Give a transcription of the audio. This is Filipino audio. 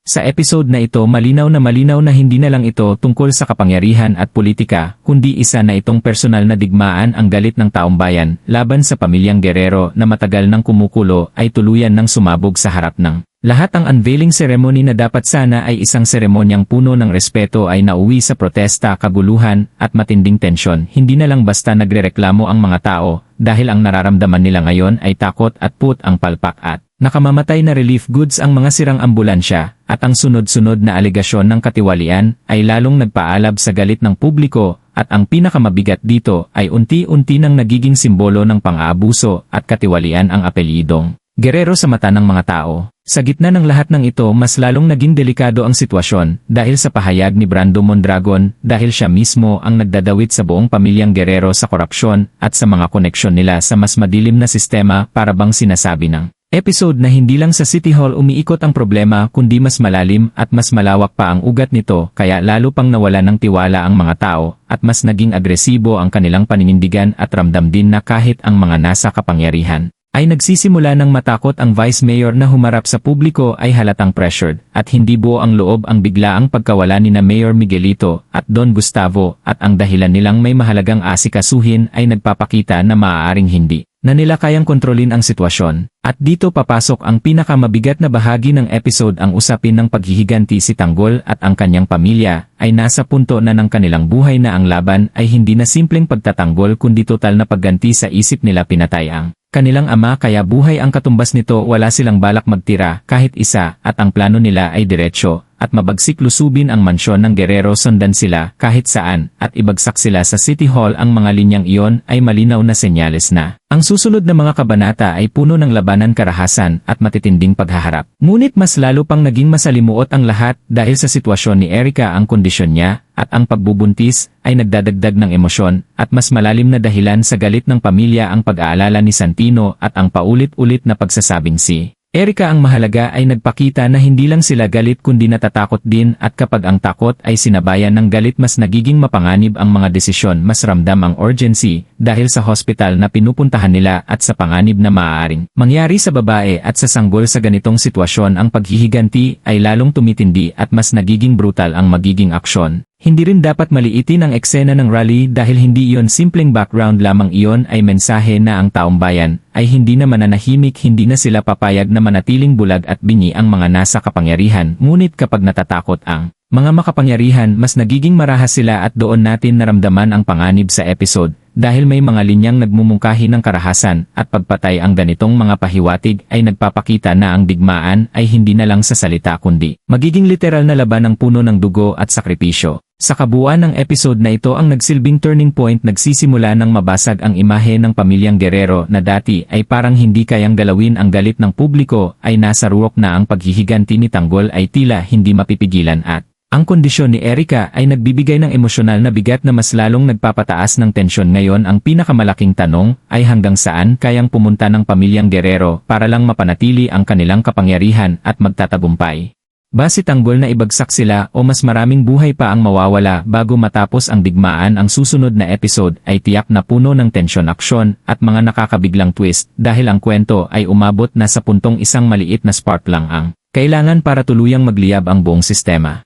Sa episode na ito malinaw na hindi na lang ito tungkol sa kapangyarihan at politika, kundi isa na itong personal na digmaan ang galit ng taong bayan laban sa pamilyang Guerrero na matagal nang kumukulo ay tuluyan ng sumabog sa harap ng lahat. Ang unveiling ceremony na dapat sana ay isang seremonyang puno ng respeto ay nauwi sa protesta, kaguluhan, at matinding tensyon. Hindi na lang basta nagrereklamo ang mga tao, dahil ang nararamdaman nila ngayon ay takot at put ang palpak at nakamamatay na relief goods ang mga sirang ambulansya, at ang sunod-sunod na alegasyon ng katiwalian ay lalong nagpaalab sa galit ng publiko, at ang pinakamabigat dito ay unti-unti nang nagiging simbolo ng pang-aabuso at katiwalian ang apelyidong Guerrero sa mata ng mga tao. Sa gitna ng lahat ng ito mas lalong naging delikado ang sitwasyon dahil sa pahayag ni Brando Mondragon dahil siya mismo ang nagdadawit sa buong pamilyang Guerrero sa korupsyon at sa mga koneksyon nila sa mas madilim na sistema para bang sinasabi ng episode na hindi lang sa City Hall umiikot ang problema kundi mas malalim at mas malawak pa ang ugat nito kaya lalo pang nawala ng tiwala ang mga tao at mas naging agresibo ang kanilang paninindigan at ramdam din na kahit ang mga nasa kapangyarihan ay nagsisimula ng matakot. Ang Vice Mayor na humarap sa publiko ay halatang pressured at hindi buo ang loob ang biglaang pagkawala ni na Mayor Miguelito at Don Gustavo at ang dahilan nilang may mahalagang asikasuhin ay nagpapakita na maaaring hindi na nila kayang kontrolin ang sitwasyon. At dito papasok ang pinakamabigat na bahagi ng episode, ang usapin ng paghihiganti. Si Tanggol at ang kanyang pamilya ay nasa punto na ng kanilang buhay na ang laban ay hindi na simpleng pagtatanggol kundi total na pagganti. Sa isip nila pinatay ang kanilang ama kaya buhay ang katumbas nito, wala silang balak magtira kahit isa at ang plano nila ay diretsyo at mabagsik lusubin ang mansyon ng Guerrero. Sundan sila kahit saan at ibagsak sila sa City Hall. Ang mga linyang iyon ay malinaw na senyales na ang susunod na mga kabanata ay puno ng labanan, karahasan at matitinding paghaharap. Ngunit mas lalo pang naging masalimuot ang lahat dahil sa sitwasyon ni Erica. Ang kondisyon niya at ang pagbubuntis ay nagdadagdag ng emosyon at mas malalim na dahilan sa galit ng pamilya ang pag-aalala ni Santino at ang paulit-ulit na pagsasabing si Erica ang mahalaga ay nagpakita na hindi lang sila galit kundi natatakot din, at kapag ang takot ay sinabayan ng galit mas nagiging mapanganib ang mga desisyon. Mas ramdam ang urgency dahil sa hospital na pinupuntahan nila at sa panganib na maaaring mangyari sa babae. At sa sanggol sa ganitong sitwasyon ang paghihiganti ay lalong tumitindi at mas nagiging brutal ang magiging aksyon. Hindi rin dapat maliitin ang eksena ng rally dahil hindi iyon simpleng background lamang, iyon ay mensahe na ang taong bayan ay hindi na mananahimik, hindi na sila papayag na manatiling bulag at bingi ang mga nasa kapangyarihan. Ngunit kapag natatakot ang mga makapangyarihan mas nagiging marahas sila at doon natin naramdaman ang panganib sa episode dahil may mga linyang nagmumungkahi ng karahasan at pagpatay. Ang ganitong mga pahiwatig ay nagpapakita na ang digmaan ay hindi na lang sa salita kundi magiging literal na laban ng puno ng dugo at sakripisyo. Sa kabuuan ng episode na ito ang nagsilbing turning point, nagsisimula ng mabasag ang imahe ng pamilyang Guerrero na dati ay parang hindi kayang galawin. Ang galit ng publiko ay nasa ruok na, ang paghihiganti ni Tanggol ay tila hindi mapipigilan at ang kondisyon ni Erica ay nagbibigay ng emosyonal na bigat na mas lalong nagpapataas ng tensyon. Ngayon ang pinakamalaking tanong ay hanggang saan kayang pumunta ng pamilyang Guerrero para lang mapanatili ang kanilang kapangyarihan at magtatagumpay. Ba si Tanggol na ibagsak sila o mas maraming buhay pa ang mawawala bago matapos ang digmaan? Ang susunod na episode ay tiyak na puno ng tensyon, aksyon at mga nakakabiglang twist dahil ang kwento ay umabot na sa puntong isang maliit na spark lang ang kailangan para tuluyang magliyab ang buong sistema.